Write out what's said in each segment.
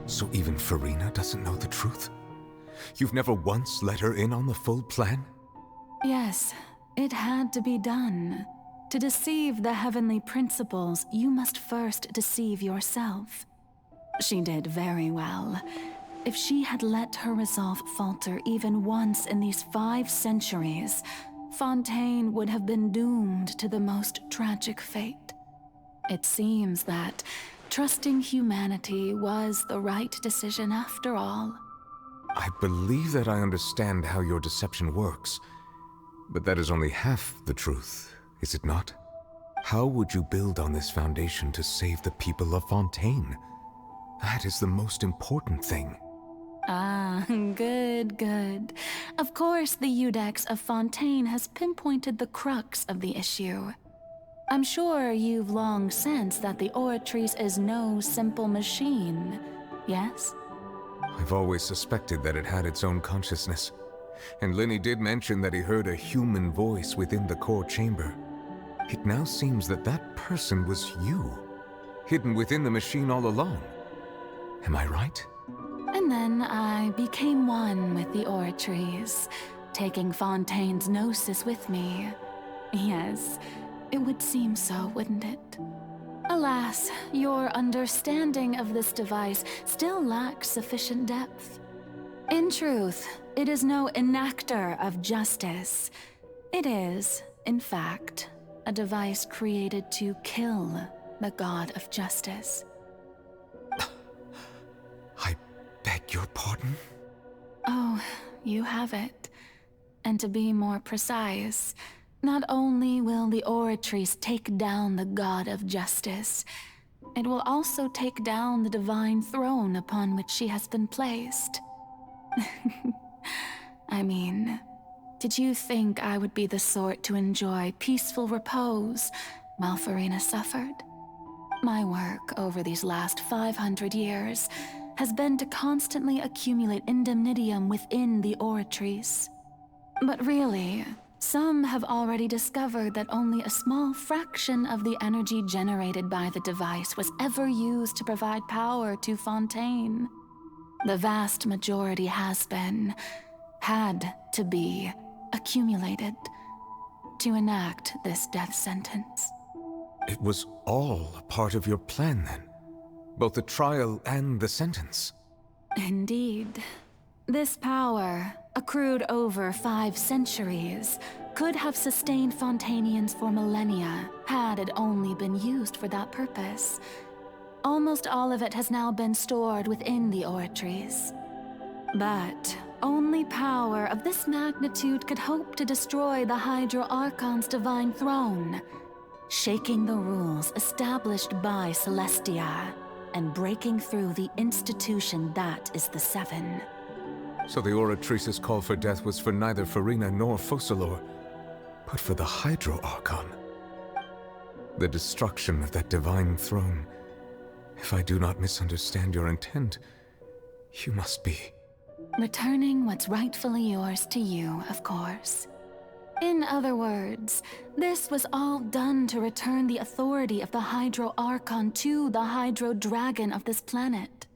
So even Farina doesn't know the truth? You've never once let her in on the full plan? Yes, it had to be done. To deceive the heavenly principles, you must first deceive yourself. She did very well. If she had let her resolve falter even once in these 5 centuries, Fontейн would have been doomed to the most tragic fate. It seems that trusting humanity was the right decision after all. I believe that I understand how your deception works, but that is only half the truth, is it not? How would you build on this foundation to save the people of Fontейн? That is the most important thing. Ah, good. Of course, the Iudex of Fontейn has pinpointed the crux of the issue. I'm sure you've long sensed that the Oratrice is no simple machine, yes? I've always suspected that it had its own consciousness. And Linny did mention that he heard a human voice within the core chamber. It now seems that that person was you, hidden within the machine all along. Am I right? And then I became one with the Oratrice, taking Fontain's gnosis with me. Yes, it would seem so, wouldn't it? Alas, your understanding of this device still lacks sufficient depth. In truth, it is no enactor of justice. It is, in fact, a device created to kill the god of justice. I beg your pardon? Oh, you have it. And to be more precise, not only will the Oratrice take down the god of justice, it will also take down the divine throne upon which she has been placed. I mean, did you think I would be the sort to enjoy peaceful repose while Farina suffered? My work over these last 500 years has been to constantly accumulate indemnitium within the Oratrice. But really, some have already discovered that only a small fraction of the energy generated by the device was ever used to provide power to Fontейн. The vast majority had to be, accumulated to enact this death sentence. It was all a part of your plan then? Both the trial and the sentence? Indeed. This power, accrued over 5 centuries, could have sustained Fontainians for millennia had it only been used for that purpose. Almost all of it has now been stored within the Oratrice. But only power of this magnitude could hope to destroy the Hydro Archon's divine throne, shaking the rules established by Celestia and breaking through the institution that is the Seven. So the Oratrice's call for death was for neither Farina nor Focalor, but for the Hydro Archon. The destruction of that divine throne. If I do not misunderstand your intent, you must be... Returning what's rightfully yours to you, of course. In other words, this was all done to return the authority of the Hydro Archon to the Hydro Dragon of this planet.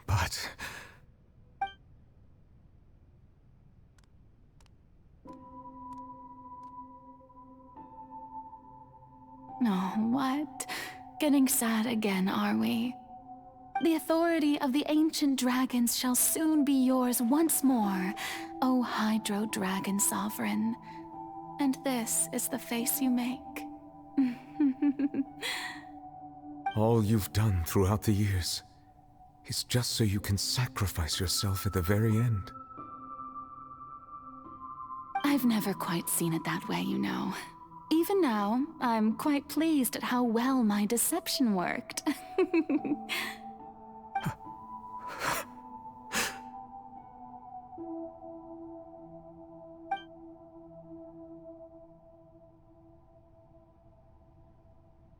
But... Oh, what? Getting sad again, are we? The authority of the ancient dragons shall soon be yours once more, O Hydro Dragon Sovereign. And this is the face you make. all you've done throughout the years is just so you can sacrifice yourself at the very end. I've never quite seen it that way, you know. Even now, I'm quite pleased at how well my deception worked.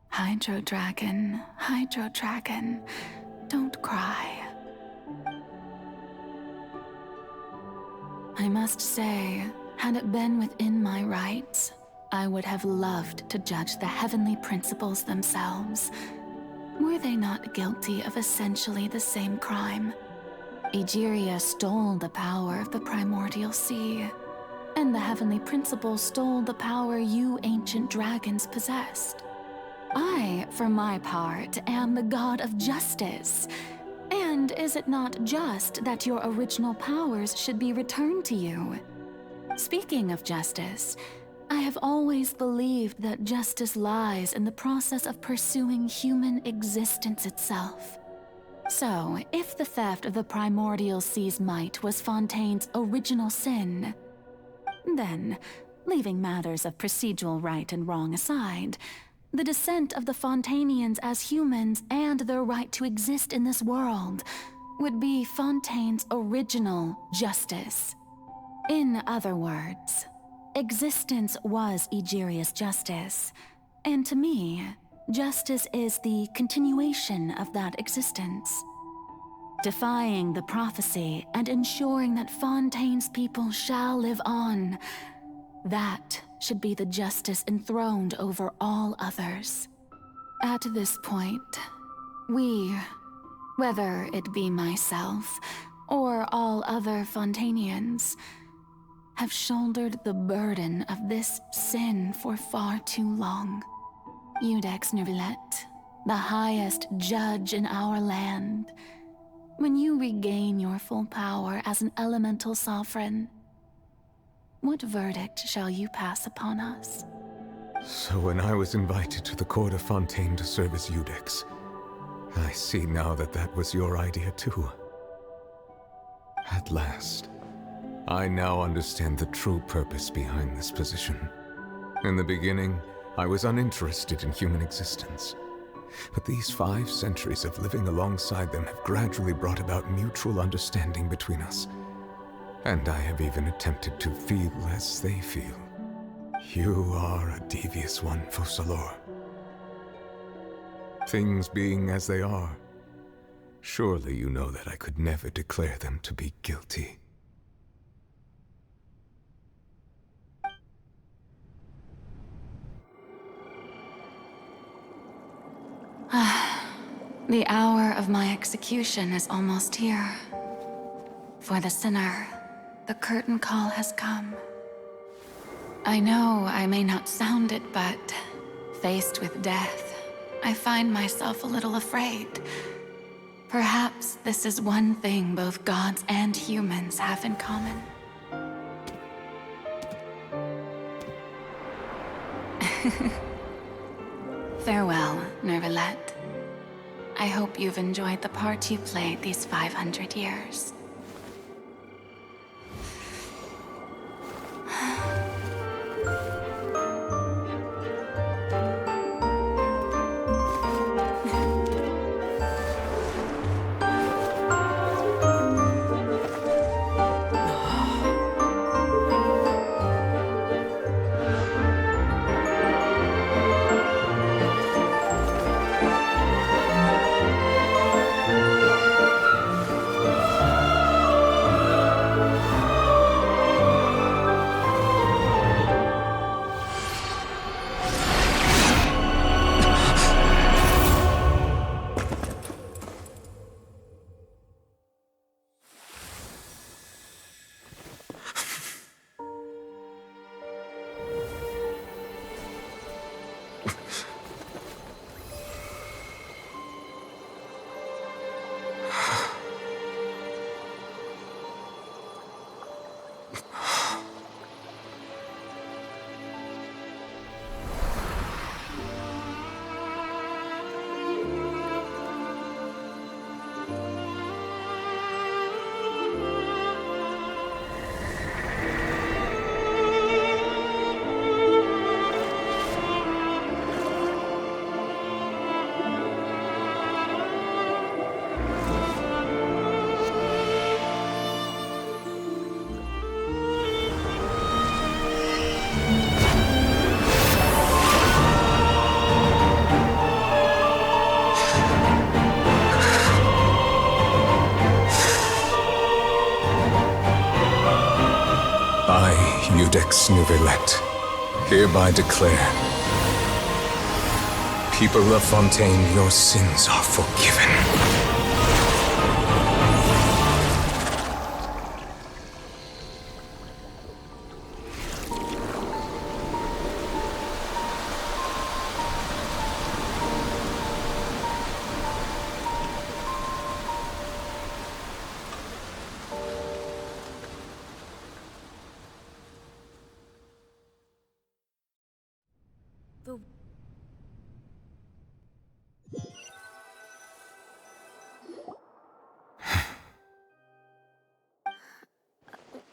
Hydro Dragon, don't cry. I must say, had it been within my rights, I would have loved to judge the heavenly principles themselves. were they not guilty of essentially the same crime? Egeria stole the power of the primordial sea, and the heavenly principle stole the power you ancient dragons possessed. I, for my part, am the god of justice. And is it not just that your original powers should be returned to you? Speaking of justice, I have always believed that justice lies in the process of pursuing human existence itself. So, if the theft of the primordial sea's might was Fontaine's original sin, then, leaving matters of procedural right and wrong aside, the descent of the Fontainians as humans and their right to exist in this world would be Fontaine's original justice. In other words, existence was Egeria's justice, and to me, justice is the continuation of that existence. Defying the prophecy and ensuring that Fontaine's people shall live on, that should be the justice enthroned over all others. At this point, we, whether it be myself or all other Fontainians, have shouldered the burden of this sin for far too long. Iudex Neuvillette, the highest judge in our land, when you regain your full power as an elemental sovereign, what verdict shall you pass upon us? So when I was invited to the court of Fontaine to serve as Iudex, I see now that that was your idea too. At last, I now understand the true purpose behind this position. In the beginning, I was uninterested in human existence. But these 5 centuries of living alongside them have gradually brought about mutual understanding between us. And I have even attempted to feel as they feel. You are a devious one, Focalorс. Things being as they are, surely you know that I could never declare them to be guilty. The hour of my execution is almost here. For the sinner, the curtain call has come. I know I may not sound it, but faced with death, I find myself a little afraid. Perhaps this is one thing both gods and humans have in common. Farewell, Neuvillette. I hope you've enjoyed the part you played these 500 years. Iudex Neuvillette, hereby declare People of Fontain, your sins are forgiven.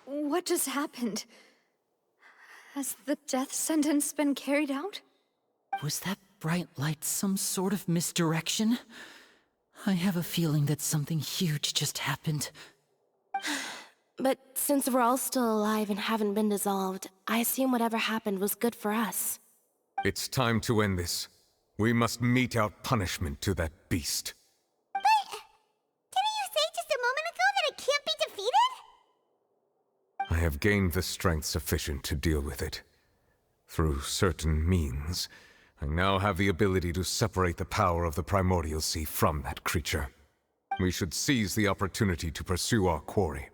What just happened? Has the death sentence been carried out? Was that bright light some sort of misdirection? I have a feeling that something huge just happened. But since we're all still alive and haven't been dissolved, I assume whatever happened was good for us. It's time to end this. We must mete out punishment to that beast. Didn't you say just a moment ago that it can't be defeated? I have gained the strength sufficient to deal with it. Through certain means, I now have the ability to separate the power of the Primordial Sea from that creature. We should seize the opportunity to pursue our quarry.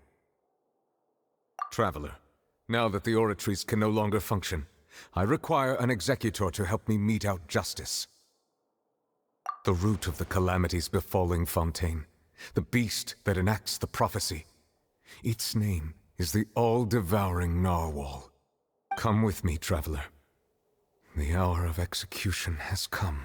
Traveler, now that the oratories can no longer function, I require an executor to help me mete out justice. The root of the calamities befalling Fontain, the beast that enacts the prophecy. Its name is the all-devouring Narwhal. Come with me, traveler. The hour of execution has come.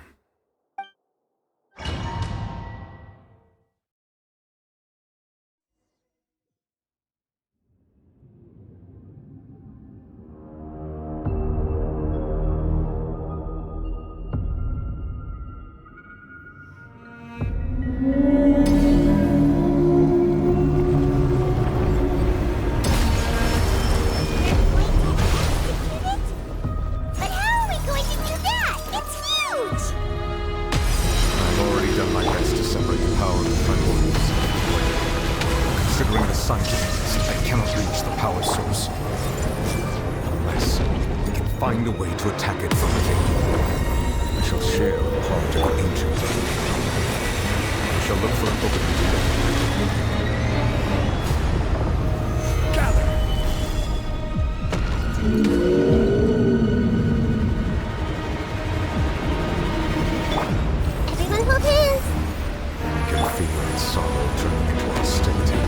But how are we going to do that? It's huge! I've already done my best to separate the power of the primordials. Considering the sun doesn't exist, I cannot reach the power source. Unless we can find a way to attack it from within. I shall share a part of the ancient. I shall look for an opening to it. Gather! Everyone hold hands! I can feel its sorrow turning into hostility.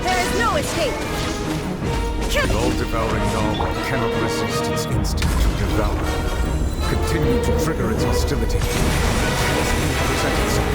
There is no escape! The all-devouring narwhal cannot resist its instinct to devour. Continue to trigger its hostility. It will present itself.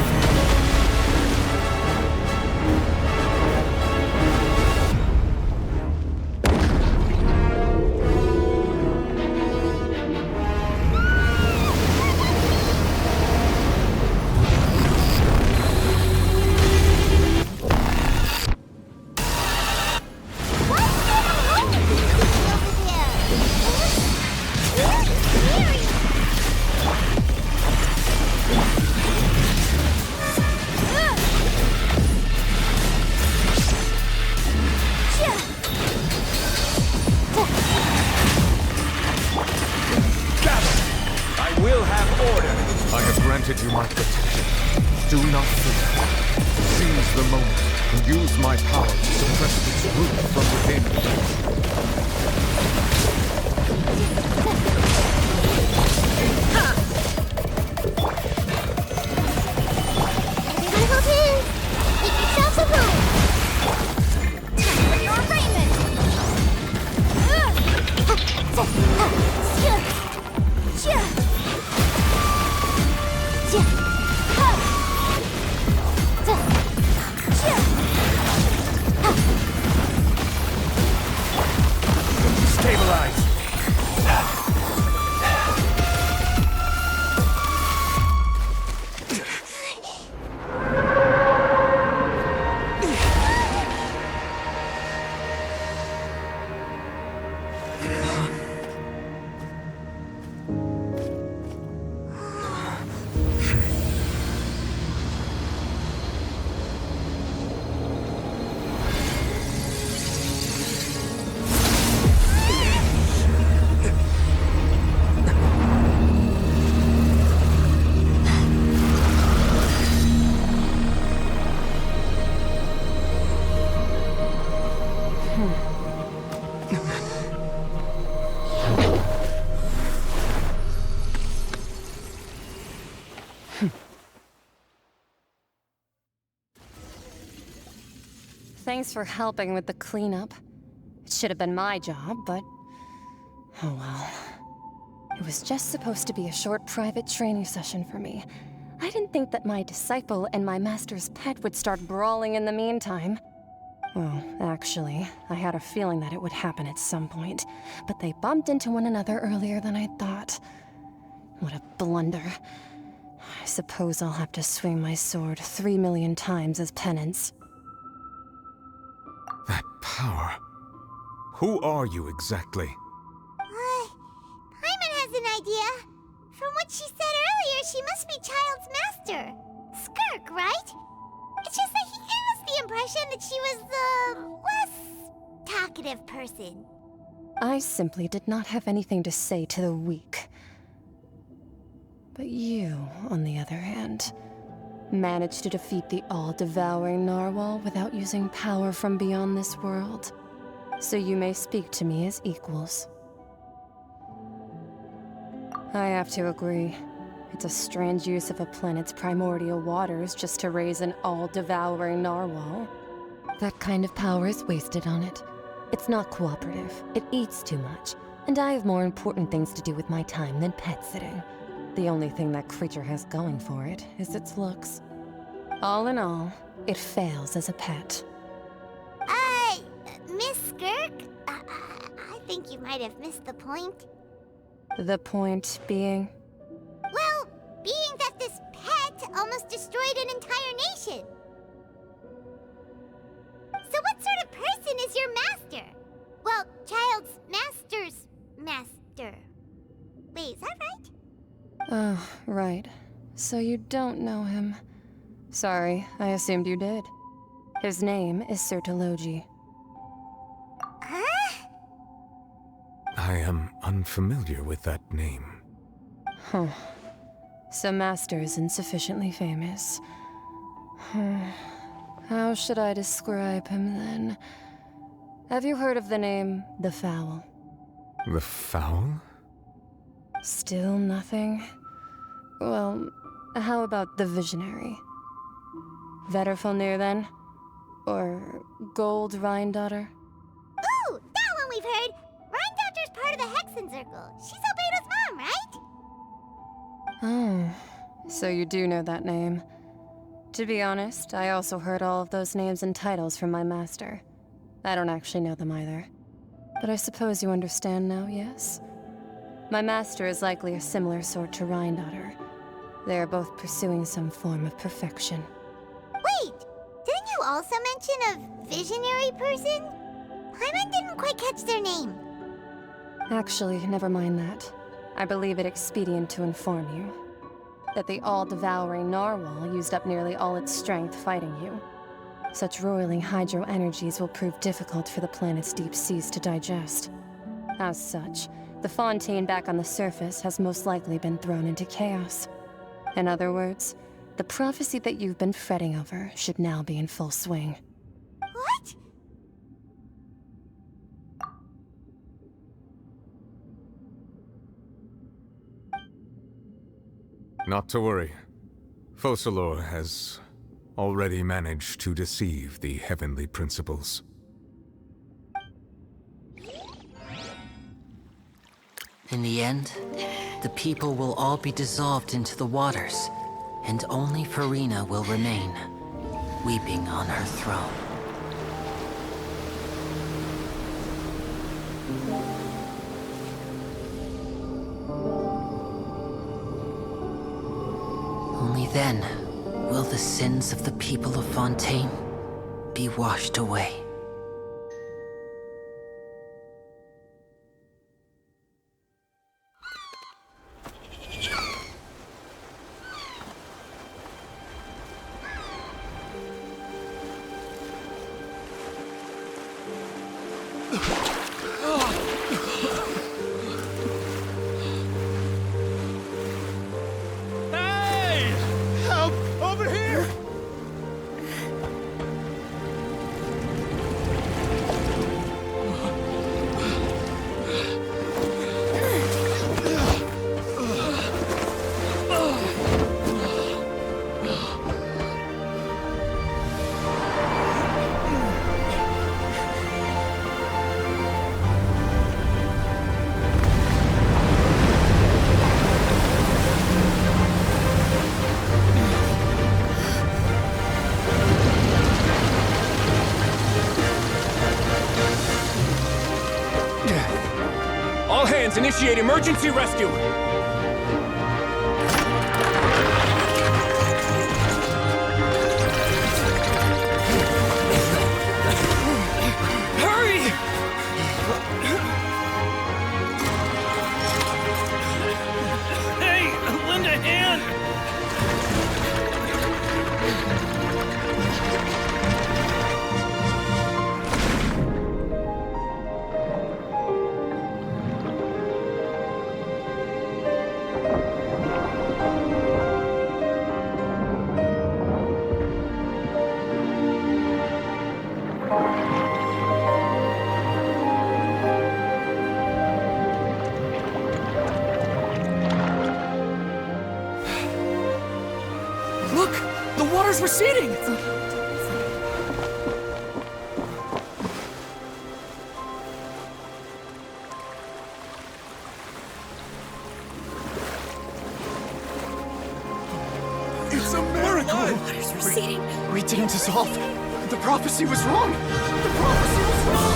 I have granted you my protection. Do not fear. Seize the moment and use my power to suppress its root from within. Everyone hold hands! Make yourselves a room! Time for your arraignment! Stabilize! Thanks for helping with the cleanup. It should have been my job, but... oh well. It was just supposed to be a short private training session for me. I didn't think that my disciple and my master's pet would start brawling in the meantime. Well, actually, I had a feeling that it would happen at some point, but they bumped into one another earlier than I thought. What a blunder. I suppose I'll have to swing my sword 3 million times as penance. That power. Who are you exactly? Paimon has an idea. From what she said earlier, she must be Child's master. Skirk, right? It's just that he gave us the impression that she was the less talkative person. I simply did not have anything to say to the weak. But you, on the other hand, managed to defeat the all-devouring narwhal without using power from beyond this world. So you may speak to me as equals. I have to agree. It's a strange use of a planet's primordial waters just to raise an all-devouring narwhal. That kind of power is wasted on it. It's not cooperative, it eats too much, and I have more important things to do with my time than pet sitting. The only thing that creature has going for it is its looks. All in all, it fails as a pet. Miss Skirk? I think you might have missed the point. The point being? Well, being that this pet almost destroyed an entire nation. So what sort of person is your master? Well, Child's master's master. Wait, is that right? Oh, right. So you don't know him. Sorry, I assumed you did. His name is Sertologi. Huh? I am unfamiliar with that name. Huh. So Master is insufficiently famous. How should I describe him then? Have you heard of the name The Fowl? The Fowl? Still nothing? Well, how about the Visionary? Vetterfalnir then? Or Gold Rhine-Daughter? Ooh, that one we've heard! Rhine-Daughter's part of the Hexen Circle. She's Albedo's mom, right? Oh, so you do know that name. To be honest, I also heard all of those names and titles from my master. I don't actually know them either. But I suppose you understand now, yes? My master is likely a similar sort to Rhine-Daughter. They are both pursuing some form of perfection. Wait! Didn't you also mention a visionary person? Paimon didn't quite catch their name. Actually, never mind that. I believe it expedient to inform you that the all-devouring narwhal used up nearly all its strength fighting you. Such roiling hydro energies will prove difficult for the planet's deep seas to digest. As such, the Fontein back on the surface has most likely been thrown into chaos. In other words, the prophecy that you've been fretting over should now be in full swing. What? Not to worry. Focalorс has already managed to deceive the heavenly principles. In the end, the people will all be dissolved into the waters, and only Farina will remain, weeping on her throne. Only then will the sins of the people of Fontein be washed away. Initiate emergency rescue! Hurry! Hey, lend a hand! Look! The water's receding! It's a miracle! The water's receding. We didn't dissolve. The prophecy was wrong! The prophecy was wrong!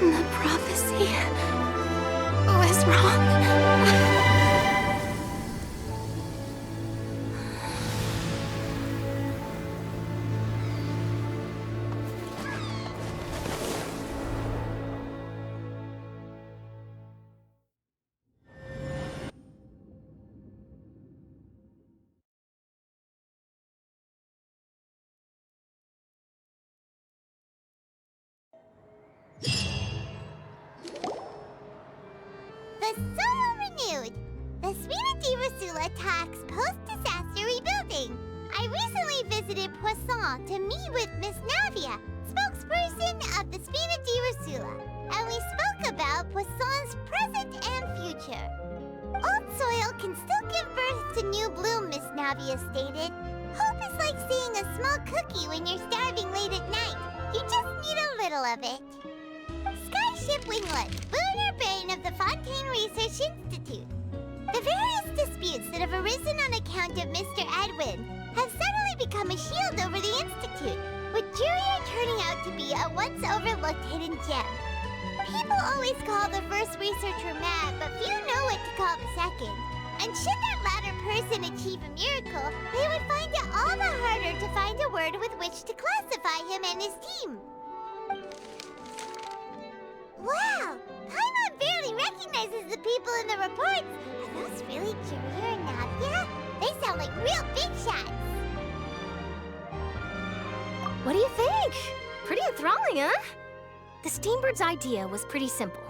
The prophecy was wrong. The Soul Renewed! The Spina di Rosula talks post-disaster rebuilding. I recently visited Poisson to meet with Miss Navia, spokesperson of the Spina di Rosula, and we spoke about Poisson's present and future. Old soil can still give birth to new bloom, Miss Navia stated. Hope is like seeing a small cookie when you're starving late at night. You just need a little of it. Skyship Winglet, lunar brain of the Fontейn Research Institute. The various disputes that have arisen on account of Mr. Edwin have suddenly become a shield over the Institute, with Jurier turning out to be a once overlooked hidden gem. People always call the first researcher mad, but few know what to call the second. And should that latter person achieve a miracle, they would find it all the harder to find a word with which to classify him and his team. Wow! Paimon barely recognizes the people in the reports. Are those really Jurier and Navia? They sound like real big shots. What do you think? Pretty enthralling, huh? The Steambird's idea was pretty simple.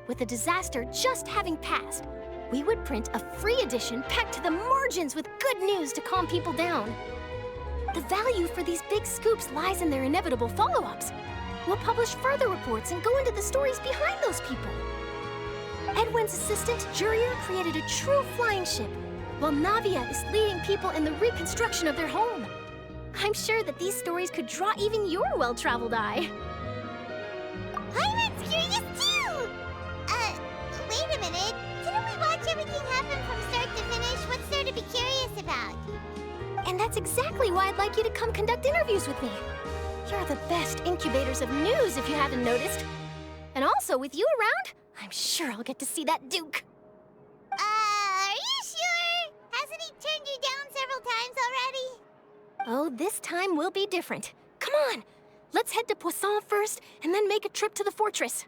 With the disaster just having passed, we would print a free edition packed to the margins with good news to calm people down. The value for these big scoops lies in their inevitable follow-ups. We'll publish further reports and go into the stories behind those people. Edwin's assistant, Jurier, created a true flying ship, while Navia is leading people in the reconstruction of their home. I'm sure that these stories could draw even your well-traveled eye. Paimon's curious too! Wait a minute. Didn't we watch everything happen from start to finish? What's there to be curious about? And that's exactly why I'd like you to come conduct interviews with me. You're the best incubators of news, if you haven't noticed. And also, with you around, I'm sure I'll get to see that Duke. Are you sure? Hasn't he turned you down several times already? Oh, this time will be different. Come on, let's head to Poisson first, and then make a trip to the fortress.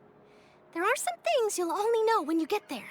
There are some things you'll only know when you get there.